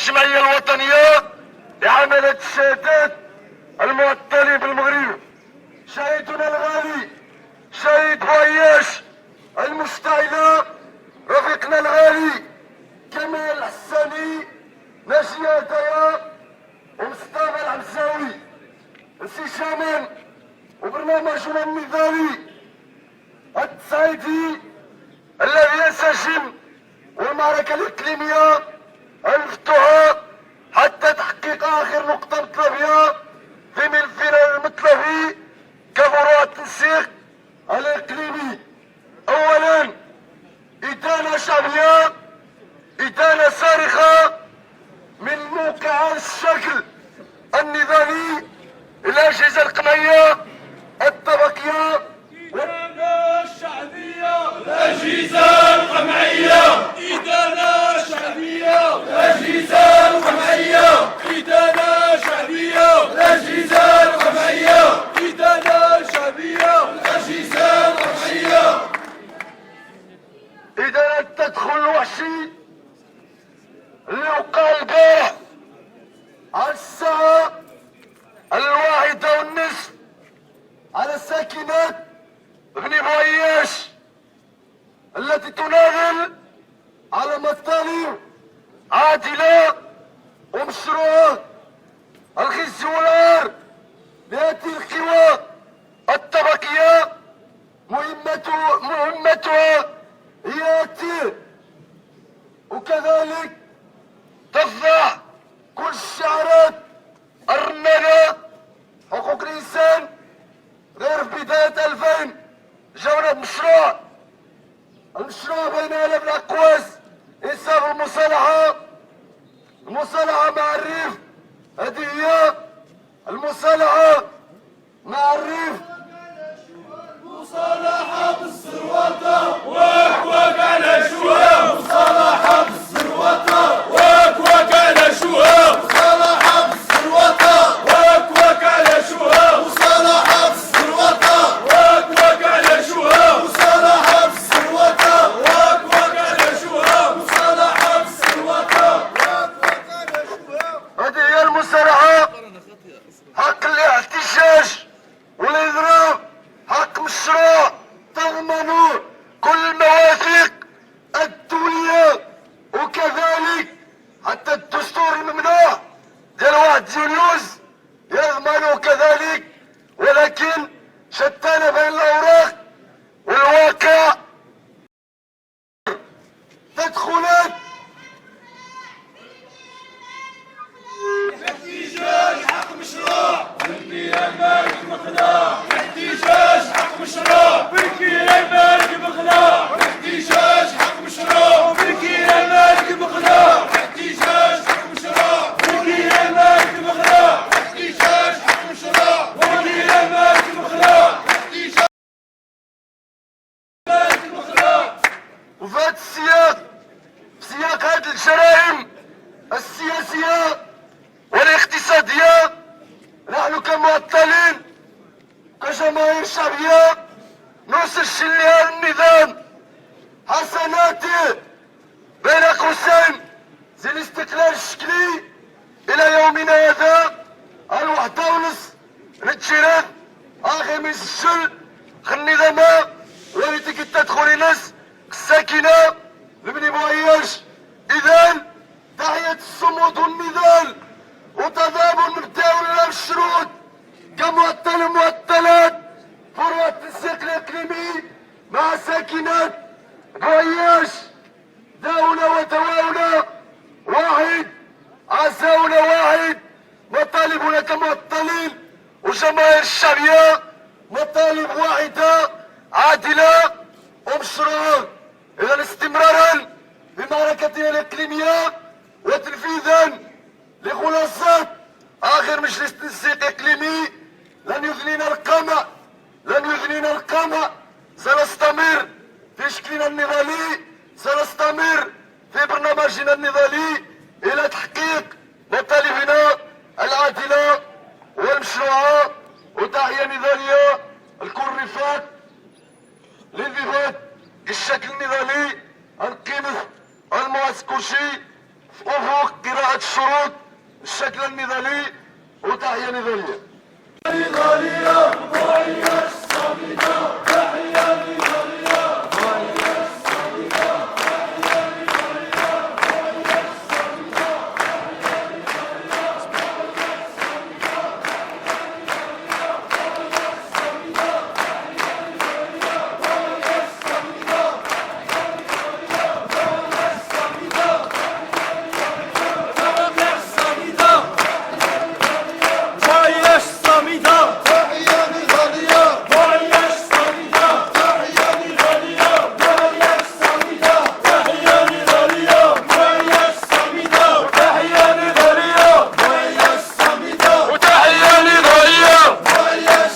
الجمعية الوطنية لعملة الشهادات المعطلة بالمغرب، شهيدنا الغالي شهيد بوعياش المشتعلة، رفيقنا الغالي كمال الحساني، ناجي هدايا ومصطفى العمساوي، انسجاما وبرنامجنا النضالي التصعيدي الذي ينسجم، والمعركة الإقليمية المفتوحة حتى تحقيق آخر نقطة مطلبية في ملفنا المطلبي كفروع التنسيق الإقليمي. أولا إدانة شعبية، إدانة صارخة من موقع الشكل النضالي الأجهزة القمعية الطبقية إدانة شعبية الأجهزة القمعية، إدانة شعبية الأجهزة القمعية، إدانة شعبية الأجهزة القمعية، إدانة شعبية الأجهزة القمعية. إدانة التدخل الوحشي اللي وقع البارح على الساعة 1:30 على ساكنات بني بوعياش التي تناضل على مطالب عادلة ومشروعة. الخزي والعار لهذه القوى الطبقية مهمتها هي التير، وكذلك تفضح كل الشعارات الرنانة حقوق الإنسان. غير في بداية 2000 جاونا بمشروع، المشروع بين آلاف الأقواس إنسان المصالحة مع الريف. هذه هي المصالحة مع الريف، مصالحة بالسروطة وكوك على شوها، مصالحة بالسروطة وكوك على شوها، مصالحة بالسروطة وكوك على شوها، مصالحة بالسروطة وكوك على شوها، مصالحة بالسروطة وكوك على شوها، مصالحة بالسروطة وكوك على شوها. هذه هي المصالحة. حق الاحتجاج والإضراب، حق مشروع تضمن كل المواثيق الدولية، وكذلك حتى الدستور الممنوع ديال 1 يوليوز يضمن كذلك، ولكن شتان بين الأوراق والواقع. تدخلات احتجاج حق مشروع بالكيان مالك مقنع، احتجاج حق مشروع بالكيان مالك مقنع، احتجاج حق مشروع بالكيان مالك مقنع، احتجاج حق مشروع بالكيان مالك مقنع، احتجاج حق مشروع بالكيان مالك مقنع، احتجاج مالك مقنع. وفي هذا السياق، في سياق هذه الجرائم السياسية والاقتصادية، نحن كمعطلين كجماهير شعبية نسجل لهذا النظام حسناته بين قوسين زي الاستقلال الشكلي إلى يومنا هذا. 1:30 نتجرد آخر من السجل النظام والتي تدخل ناس الساكنة لبني بوعياش. إذن تحية الصمود والنضال وتضامن مبدأ ولا مشروط كمعطل ومعطلات فروع التنسيق الإقليمي مع ساكنات بوعياش. داؤنا ودواؤنا واحد، عزاؤنا واحد، مطالبنا كمعطلين وجماهير الشعبية مطالب واحدة عادلة ومشروعة. إذا استمرارا بمعركتنا الإقليمية وتنفيذا لخلاصات آخر مجلس تنسيق إقليمي، لن يثنينا القمع، سنستمر في شكلنا النضالي، سنستمر في برنامجنا النضالي إلى تحقيق مطالبنا العادلة والمشروعة. وتحية نضالية لكل الرفاق للانضباط الشكل النضالي، القيمة المؤسس كل شيء في أفق قراءة الشروط الشكل النضالي وتحية نضالية. نضالية معيش صامدة تحية نضالية معيش صامدة تحية نضالية معيش صامدة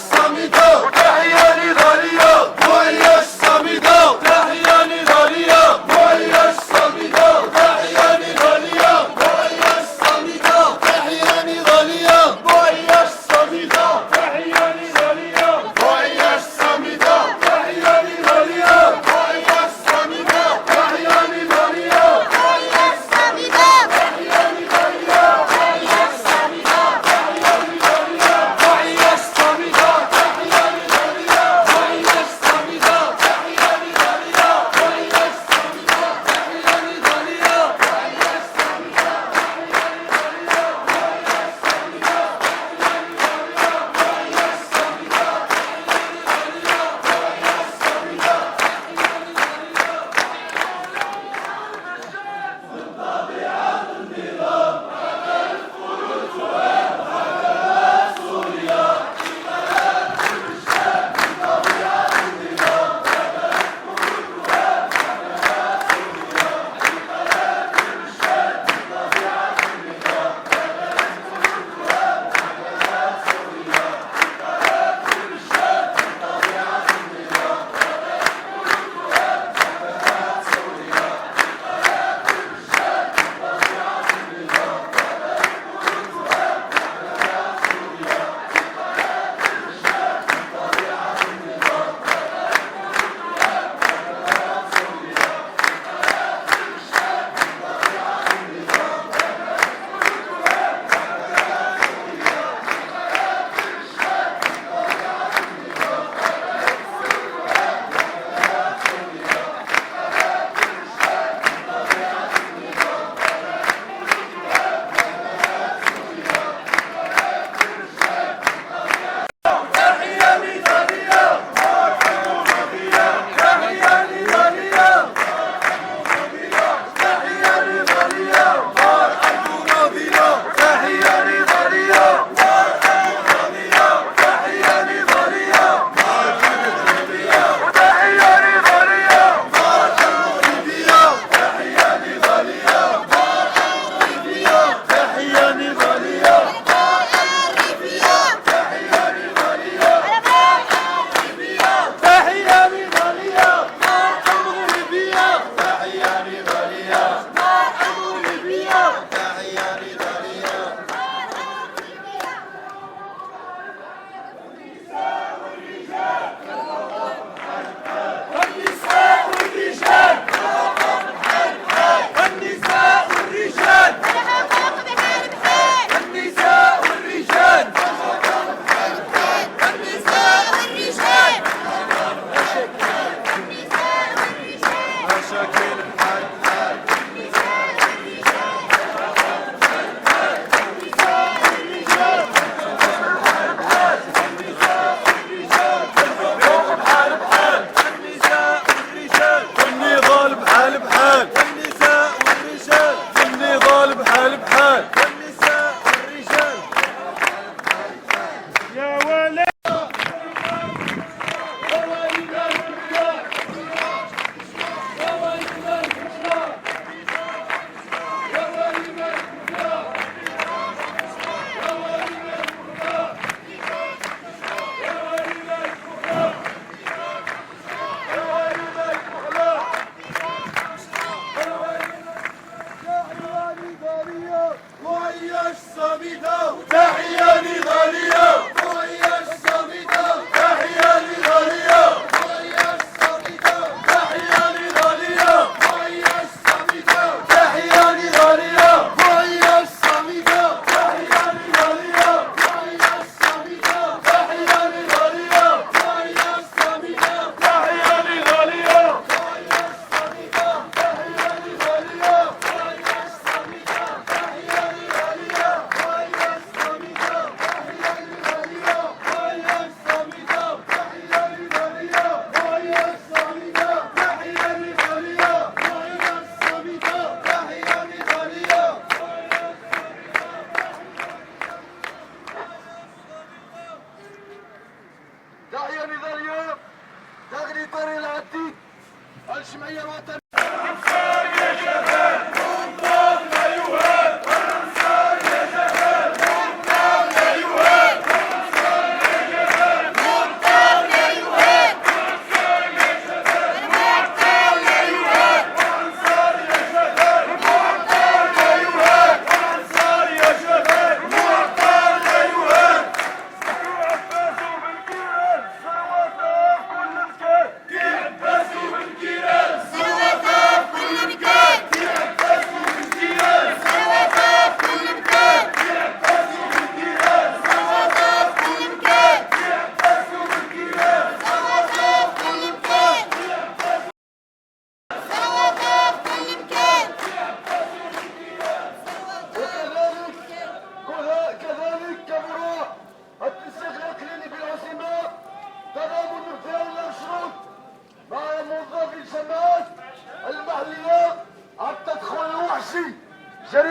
تحية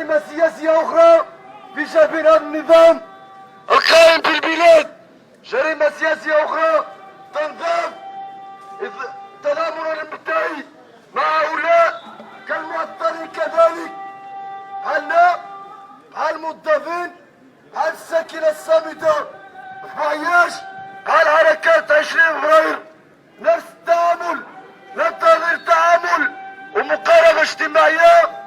جريمة سياسية أخرى في شبه هذا النظام القائم في البلاد. جريمة سياسية أخرى تنضاف تضامنا بالتالي مع هؤلاء كالمعطلين كذلك، بحالنا بحال الموظفين بحال الساكنة الصامتة معياش بحال حركات 20 فبراير. نفس التعامل، ننتظر تعامل ومقاربة اجتماعية.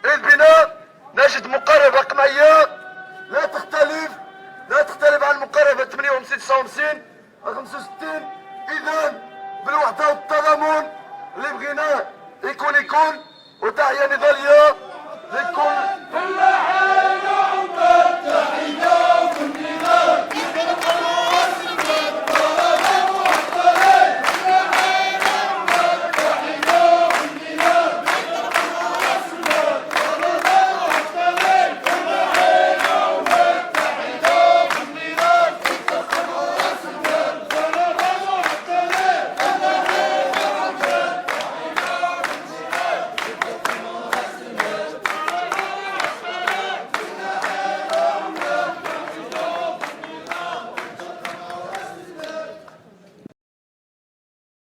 البناء نجد مقاربة رقمية لا تختلف عن المقاربة 58 59 65. إذا بالوحدة والتضامن اللي بغيناه يكون. وتحية نضالية.